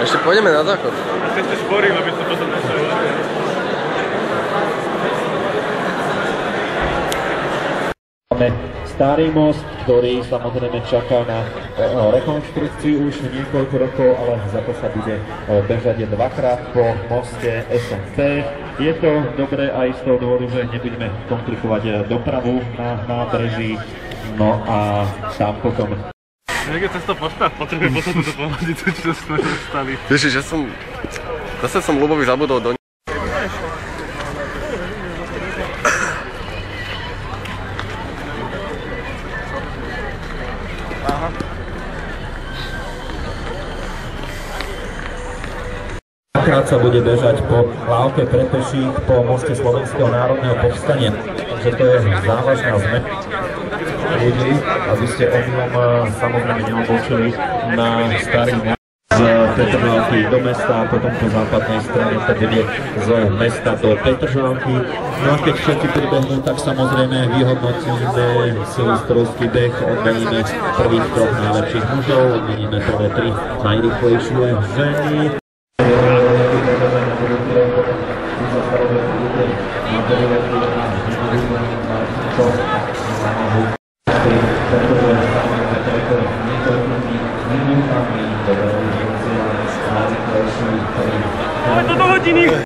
Ešte pôjdeme na záchod. Ešte sporím, aby to potom nešlo. Máme starý most, ktorý samozrejme čaká na rekonštrukciu už niekoľko rokov, ale za to sa bude bežať dvakrát po moste SMT. Je to dobré aj z toho dôvodu, že nebudeme komplikovať dopravu na nábreží. No a tam potom... Niekde cez to pošta potrebuje potom túto pohľadicu, čo sme dostali. Ježiš, ja som... Zase som Ľubovi zabudol do... Aha. Dvakrát sa bude bežať po lávke pre peších po moste Slovenského národného povstania. Takže to je závažná zmena ľudí, aby ste omylom samozrejme neobočili na starý most z Petržalky do mesta a potom po západnej strane to bude z mesta do Petržalky. No a keď všetci pribehnú, tak samozrejme vyhodnotíme silostrovský beh, odmeníme prvých troch najlepších mužov, odmeníme prvé tri najrýchlejšie ženy. Ale to do hodiny!